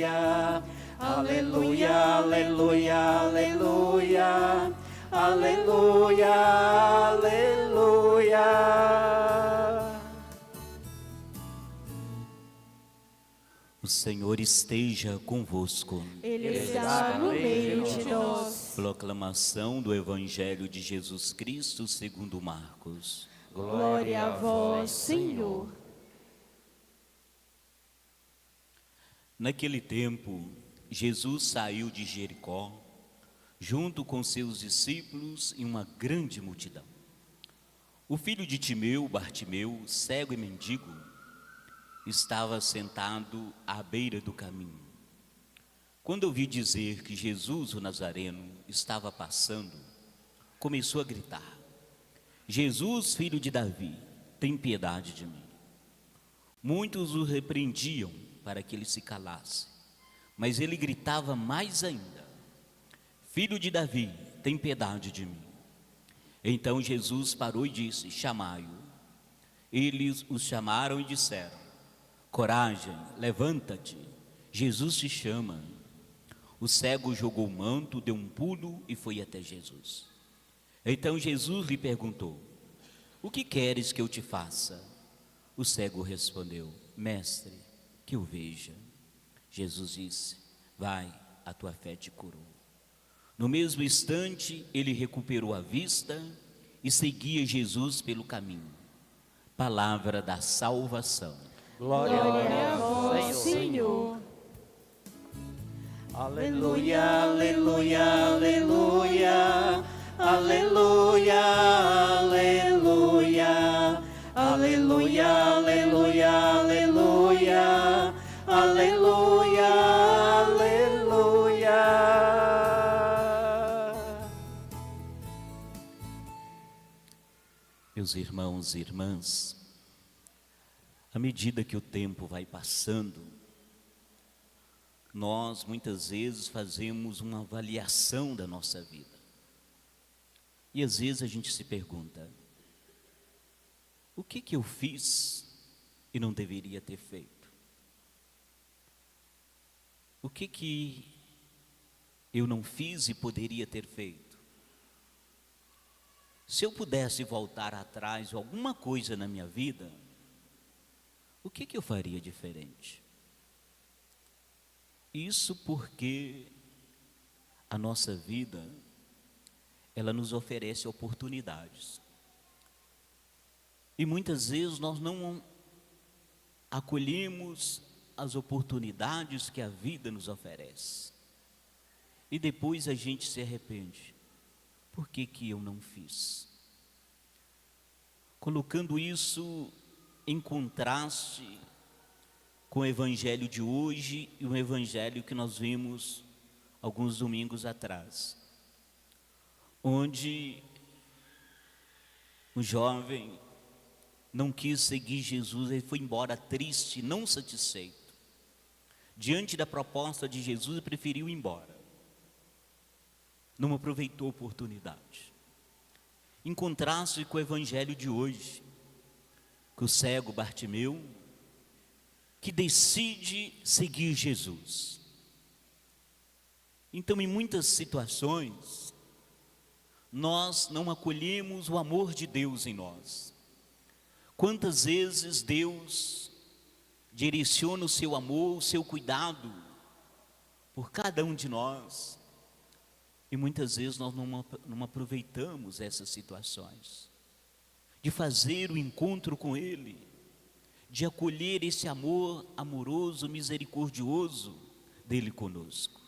aleluia, aleluia, aleluia, aleluia, aleluia, aleluia. O Senhor esteja convosco. Ele está no meio de nós. Proclamação do Evangelho de Jesus Cristo segundo Marcos. Glória a vós, Senhor. Naquele tempo, Jesus saiu de Jericó, junto com seus discípulos e uma grande multidão. O filho de Timeu, Bartimeu, cego e mendigo, estava sentado à beira do caminho. Quando ouviu dizer que Jesus, o Nazareno, estava passando, começou a gritar: Jesus, filho de Davi, tem piedade de mim. Muitos o repreendiam para que ele se calasse, mas ele gritava mais ainda: Filho de Davi, tem piedade de mim. Então Jesus parou e disse: chamai-o. Eles o chamaram e disseram: coragem, levanta-te, Jesus te chama. O cego jogou o manto, deu um pulo e foi até Jesus. Então Jesus lhe perguntou: o que queres que eu te faça? O cego respondeu: mestre, que eu veja. Jesus disse: vai, a tua fé te curou. No mesmo instante ele recuperou a vista e seguia Jesus pelo caminho. Palavra da salvação. Glória a vós, Senhor. Aleluia, aleluia, aleluia, aleluia, aleluia, aleluia, aleluia, aleluia, aleluia, aleluia. Meus irmãos e irmãs, à medida que o tempo vai passando, nós muitas vezes fazemos uma avaliação da nossa vida. E às vezes a gente se pergunta: o que eu fiz e não deveria ter feito? O que eu não fiz e poderia ter feito? Se eu pudesse voltar atrás alguma coisa na minha vida, o que eu faria diferente? Isso porque a nossa vida, ela nos oferece oportunidades. E muitas vezes nós não acolhemos as oportunidades que a vida nos oferece. E depois a gente se arrepende. Por que eu não fiz? Colocando isso em contraste com o evangelho de hoje e o evangelho que nós vimos alguns domingos atrás, onde o jovem não quis seguir Jesus, ele foi embora triste, não satisfeito. Diante da proposta de Jesus, ele preferiu ir embora. Não aproveitou a oportunidade. Em contraste com o evangelho de hoje, que o cego Bartimeu, que decide seguir Jesus. Então, em muitas situações, nós não acolhemos o amor de Deus em nós. Quantas vezes Deus direciona o seu amor, o seu cuidado por cada um de nós, e muitas vezes nós não aproveitamos essas situações, de fazer o encontro com Ele, de acolher esse amor amoroso, misericordioso dele conosco.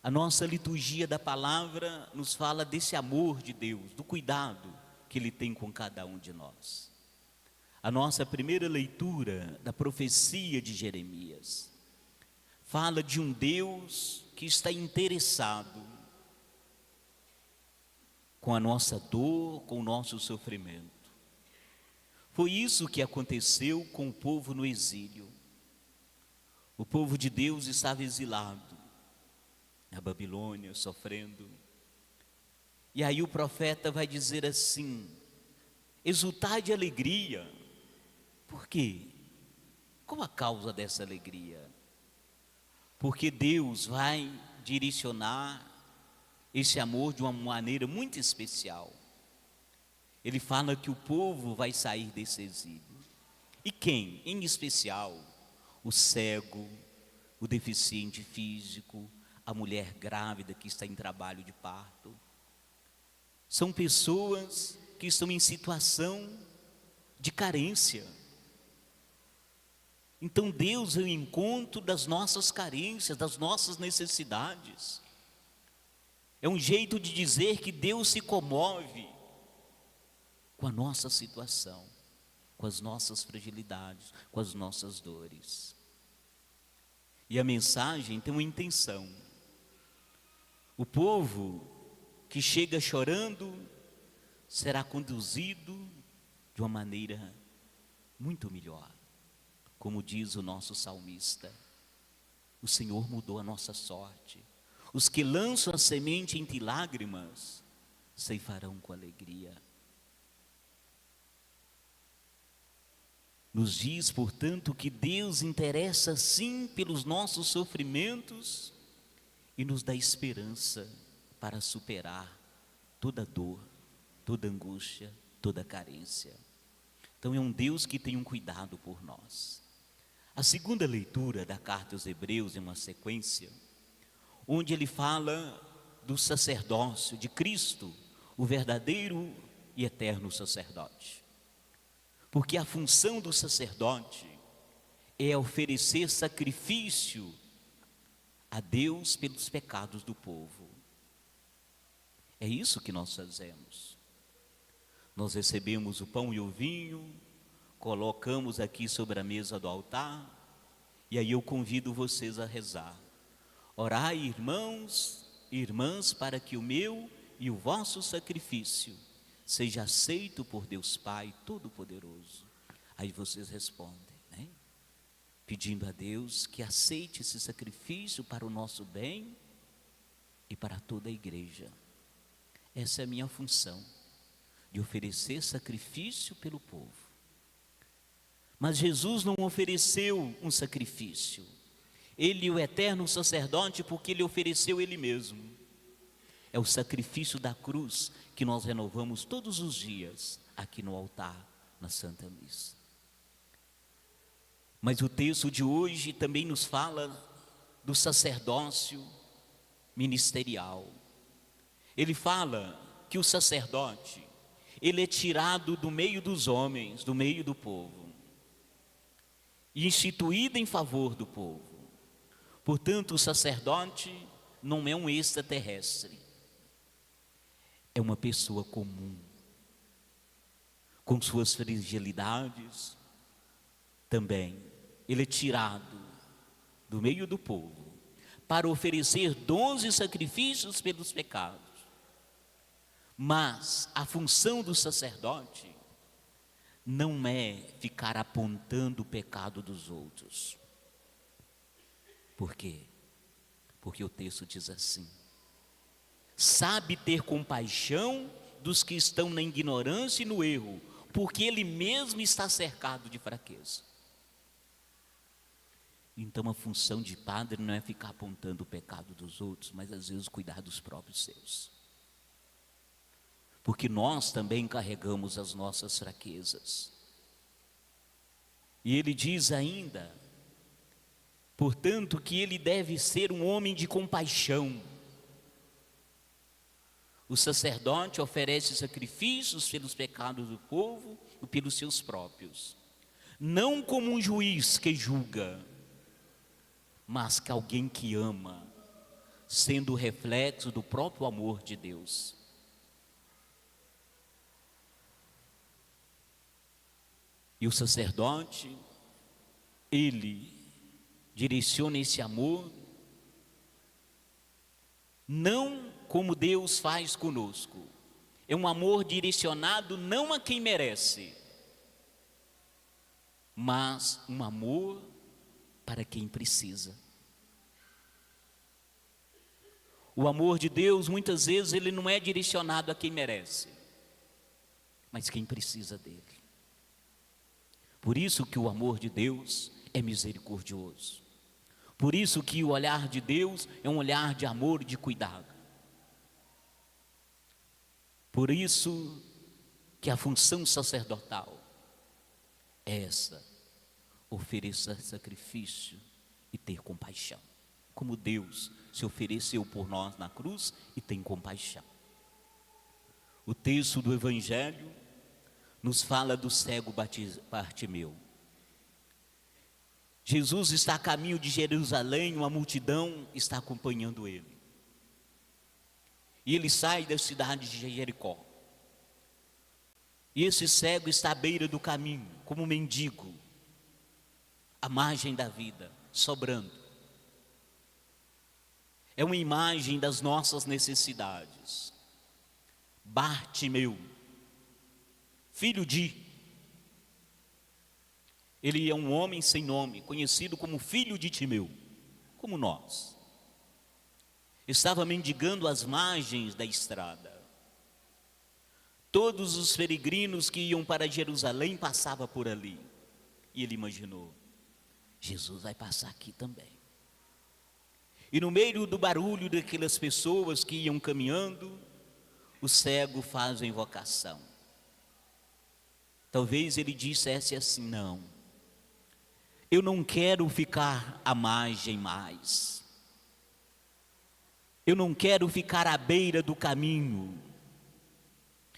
A nossa liturgia da palavra nos fala desse amor de Deus, do cuidado que Ele tem com cada um de nós. A nossa primeira leitura da profecia de Jeremias fala de um Deus que está interessado com a nossa dor, com o nosso sofrimento. Foi isso que aconteceu com o povo no exílio. O povo de Deus estava exilado na Babilônia, sofrendo. E aí o profeta vai dizer assim: exultai de alegria. Por quê? Qual a causa dessa alegria? porque Deus vai direcionar esse amor de uma maneira muito especial. Ele fala que o povo vai sair desse exílio. E quem? Em especial, o cego, o deficiente físico, a mulher grávida que está em trabalho de parto. São pessoas que estão em situação de carência. Então Deus é o encontro das nossas carências, das nossas necessidades. É um jeito de dizer que Deus se comove com a nossa situação, com as nossas fragilidades, com as nossas dores. E a mensagem tem uma intenção. O povo que chega chorando será conduzido de uma maneira muito melhor. Como diz o nosso salmista, o Senhor mudou a nossa sorte. Os que lançam a semente entre lágrimas, ceifarão com alegria. Nos diz, portanto, que Deus interessa sim pelos nossos sofrimentos e nos dá esperança para superar toda dor, toda angústia, toda carência. Então é um Deus que tem um cuidado por nós. A segunda leitura da carta aos Hebreus é uma sequência, onde ele fala do sacerdócio de Cristo, o verdadeiro e eterno sacerdote. Porque a função do sacerdote é oferecer sacrifício a Deus pelos pecados do povo. É isso que nós fazemos. Nós recebemos o pão e o vinho, colocamos aqui sobre a mesa do altar, e aí eu convido vocês a rezar. Orai, irmãos e irmãs, para que o meu e o vosso sacrifício seja aceito por Deus Pai Todo-Poderoso. Aí vocês respondem, né? Pedindo a Deus que aceite esse sacrifício para o nosso bem e para toda a igreja. Essa é a minha função, de oferecer sacrifício pelo povo. Mas Jesus não ofereceu um sacrifício. Ele, o eterno sacerdote, porque ele ofereceu ele mesmo. É o sacrifício da cruz que nós renovamos todos os dias aqui no altar, na Santa Missa. Mas o texto de hoje também nos fala do sacerdócio ministerial. Ele fala que o sacerdote, ele é tirado do meio dos homens, do meio do povo, e instituído em favor do povo. Portanto, o sacerdote não é um extraterrestre, é uma pessoa comum, com suas fragilidades também. Ele é tirado do meio do povo para oferecer 12 sacrifícios pelos pecados. Mas a função do sacerdote não é ficar apontando o pecado dos outros. Por quê? Porque o texto diz assim: sabe ter compaixão dos que estão na ignorância e no erro, porque ele mesmo está cercado de fraqueza. Então a função de padre não é ficar apontando o pecado dos outros, mas às vezes cuidar dos próprios seus. Porque nós também carregamos as nossas fraquezas. E ele diz ainda, portanto, que ele deve ser um homem de compaixão. O sacerdote oferece sacrifícios pelos pecados do povo e pelos seus próprios. Não como um juiz que julga, mas que alguém que ama, sendo o reflexo do próprio amor de Deus. E o sacerdote, ele direciona esse amor, não como Deus faz conosco. É um amor direcionado não a quem merece, mas um amor para quem precisa. O amor de Deus, muitas vezes, ele não é direcionado a quem merece, mas quem precisa dele. Por isso que o amor de Deus é misericordioso. Por isso que o olhar de Deus é um olhar de amor e de cuidado. Por isso que a função sacerdotal é essa: oferecer sacrifício e ter compaixão, como Deus se ofereceu por nós na cruz e tem compaixão. O texto do Evangelho nos fala do cego Bartimeu. Jesus está a caminho de Jerusalém, uma multidão está acompanhando ele. E ele sai da cidade de Jericó. E esse cego está à beira do caminho, como um mendigo, à margem da vida, sobrando. É uma imagem das nossas necessidades. Bartimeu, filho de, ele é um homem sem nome, conhecido como filho de Timeu, como nós. Estava mendigando às margens da estrada. Todos os peregrinos que iam para Jerusalém passavam por ali. E ele imaginou: Jesus vai passar aqui também. E no meio do barulho daquelas pessoas que iam caminhando, o cego faz a invocação. Talvez ele dissesse assim: não, eu não quero ficar à margem mais. Eu não quero ficar à beira do caminho.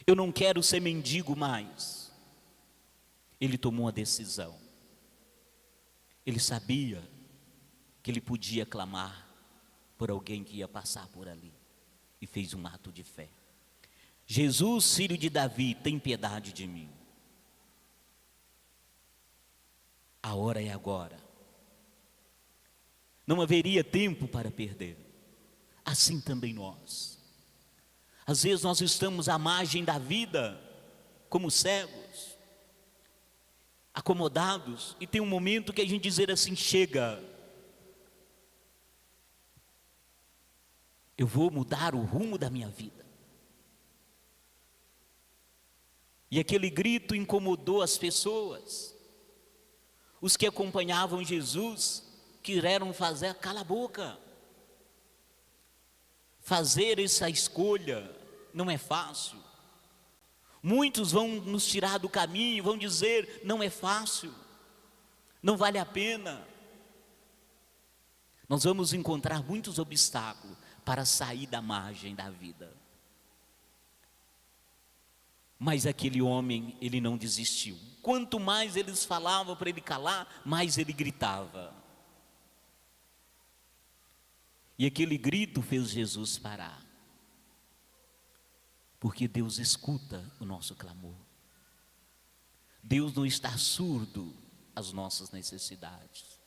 Eu não quero ser mendigo mais. Ele tomou uma decisão. Ele sabia que ele podia clamar por alguém que ia passar por ali. E fez um ato de fé. Jesus, filho de Davi, tem piedade de mim. A hora é agora. Não haveria tempo para perder. Assim também nós. Às vezes nós estamos à margem da vida, como cegos, acomodados, e tem um momento que a gente dizer assim: chega, eu vou mudar o rumo da minha vida. E aquele grito incomodou as pessoas. Os que acompanhavam Jesus quiseram fazer: cala a boca. Fazer essa escolha não é fácil. Muitos vão nos tirar do caminho, vão dizer: não é fácil, não vale a pena. Nós vamos encontrar muitos obstáculos para sair da margem da vida. Mas aquele homem, ele não desistiu. Quanto mais eles falavam para ele calar, mais ele gritava. E aquele grito fez Jesus parar. Porque Deus escuta o nosso clamor. Deus não está surdo às nossas necessidades.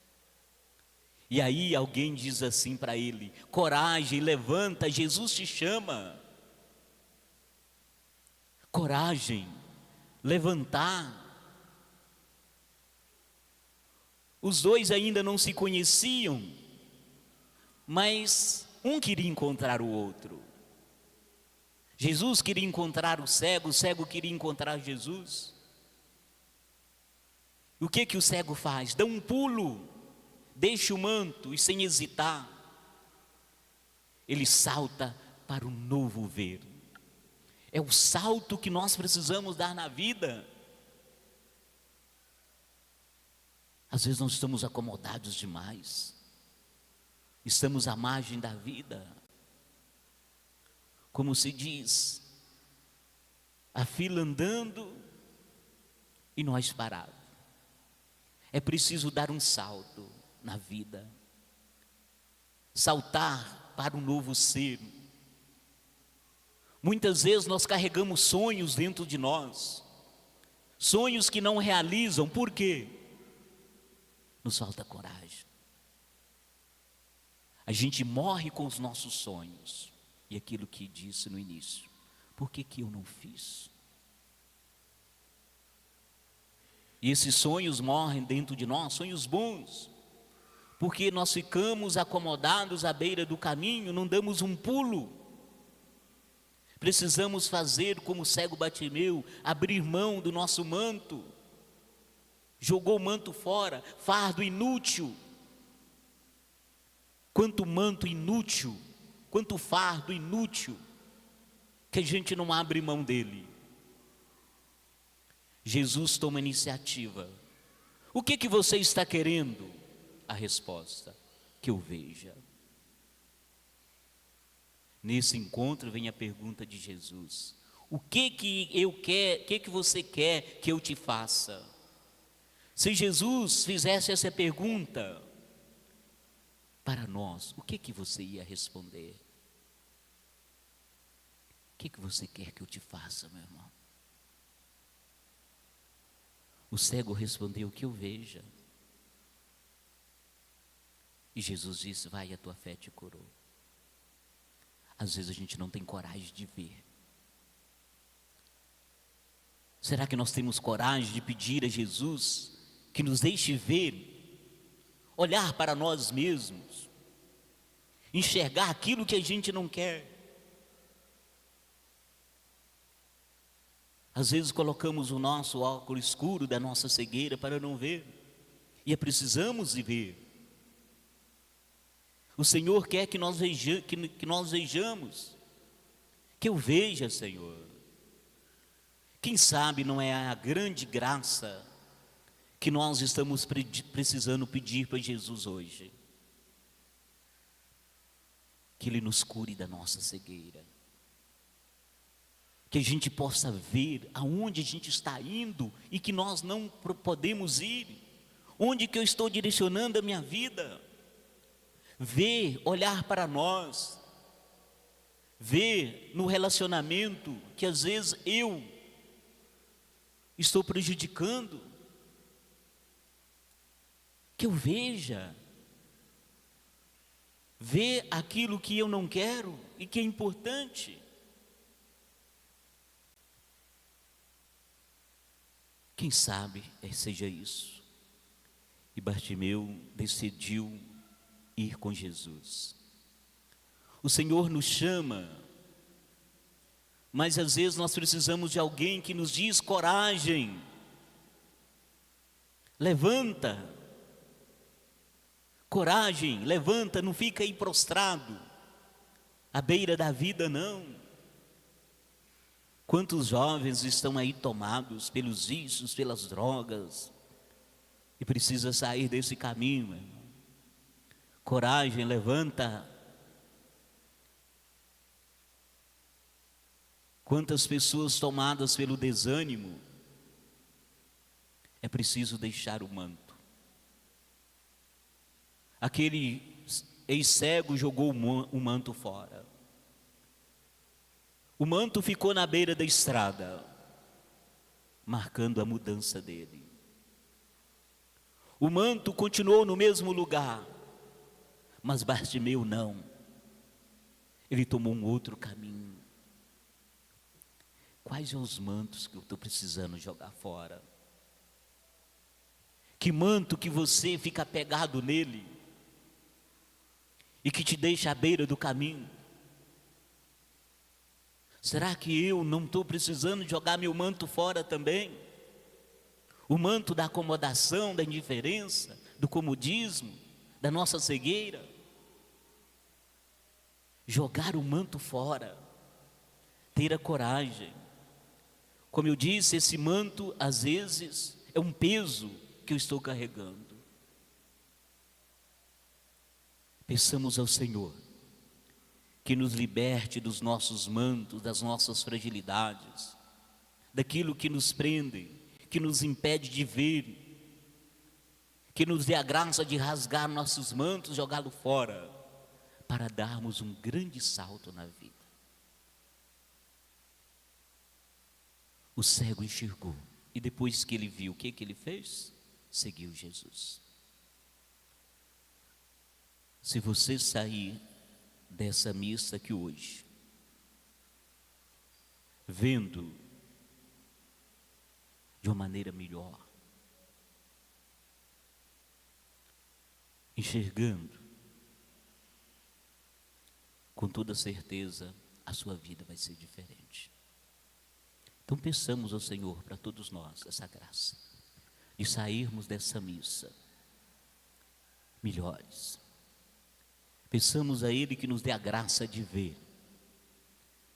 E aí alguém diz assim para ele: coragem, levanta, Jesus te chama. Coragem, levantar. Os dois ainda não se conheciam, mas um queria encontrar o outro. Jesus queria encontrar o cego queria encontrar Jesus. O que o cego faz? Dá um pulo, deixa o manto e, sem hesitar, ele salta para o novo ver. É o salto que nós precisamos dar na vida. Às vezes nós estamos acomodados demais. Estamos à margem da vida. Como se diz, a fila andando e nós parados. É preciso dar um salto na vida. Saltar para um novo ser. Muitas vezes nós carregamos sonhos dentro de nós. Sonhos que não realizam. Por quê? Nos falta coragem. A gente morre com os nossos sonhos. E aquilo que disse no início: por que eu não fiz? E esses sonhos morrem dentro de nós, sonhos bons, porque nós ficamos acomodados à beira do caminho, não damos um pulo. Precisamos fazer como o cego Bartimeu, abrir mão do nosso manto. Jogou o manto fora, fardo inútil. quanto manto inútil, quanto fardo inútil, que a gente não abre mão dele. Jesus toma iniciativa. O que você está querendo? A resposta: que eu veja. Nesse encontro vem a pergunta de Jesus: o que você quer que eu te faça? Se Jesus fizesse essa pergunta para nós, o que você ia responder? O que você quer que eu te faça, meu irmão? O cego respondeu: que eu veja. E Jesus disse: vai, a tua fé te curou. Às vezes a gente não tem coragem de ver. Será que nós temos coragem de pedir a Jesus que nos deixe ver, olhar para nós mesmos, enxergar aquilo que a gente não quer? Às vezes colocamos o nosso óculos escuro da nossa cegueira para não ver, e precisamos de ver. O Senhor quer que nós vejamos, que eu veja, Senhor. Quem sabe não é a grande graça que nós estamos precisando pedir para Jesus hoje? Que Ele nos cure da nossa cegueira, que a gente possa ver aonde a gente está indo e que nós não podemos ir, onde que eu estou direcionando a minha vida. Ver, olhar para nós, ver no relacionamento que às vezes eu estou prejudicando, que eu veja, ver aquilo que eu não quero e que é importante. Quem sabe seja isso. E Bartimeu decidiu ir com Jesus. O Senhor nos chama, mas às vezes nós precisamos de alguém que nos diz: coragem, levanta, coragem, levanta, não fica aí prostrado, à beira da vida, não. Quantos jovens estão aí tomados pelos vícios, pelas drogas, e precisa sair desse caminho, meu irmão. Coragem, levanta. Quantas pessoas tomadas pelo desânimo, é preciso deixar o manto. Aquele ex-cego jogou o manto fora. O manto ficou na beira da estrada, marcando a mudança dele. O manto continuou no mesmo lugar, mas Bartimeu não. Ele tomou um outro caminho. Quais são os mantos que eu estou precisando jogar fora? Que manto que você fica pegado nele e que te deixa à beira do caminho? Será que eu não estou precisando jogar meu manto fora também? O manto da acomodação, da indiferença, do comodismo, da nossa cegueira? Jogar o manto fora, ter a coragem. Como eu disse, esse manto às vezes é um peso que eu estou carregando. Peçamos ao Senhor que nos liberte dos nossos mantos, das nossas fragilidades, daquilo que nos prende, que nos impede de ver, que nos dê a graça de rasgar nossos mantos, jogá-lo fora, para darmos um grande salto na vida. O cego enxergou, e depois que ele viu, o que ele fez? Seguiu Jesus. Se você sair dessa missa aqui hoje, vendo de uma maneira melhor, enxergando, com toda certeza a sua vida vai ser diferente. Então peçamos ao Senhor para todos nós essa graça de sairmos dessa missa melhores. Peçamos a Ele que nos dê a graça de ver,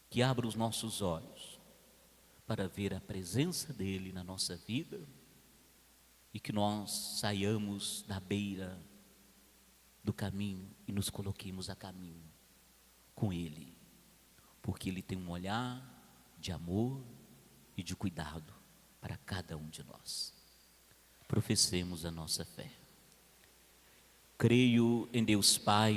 que abra os nossos olhos para ver a presença dEle na nossa vida e que nós saiamos da beira do caminho e nos coloquemos a caminho com Ele, porque Ele tem um olhar de amor e de cuidado para cada um de nós. Professemos a nossa fé. Creio em Deus Pai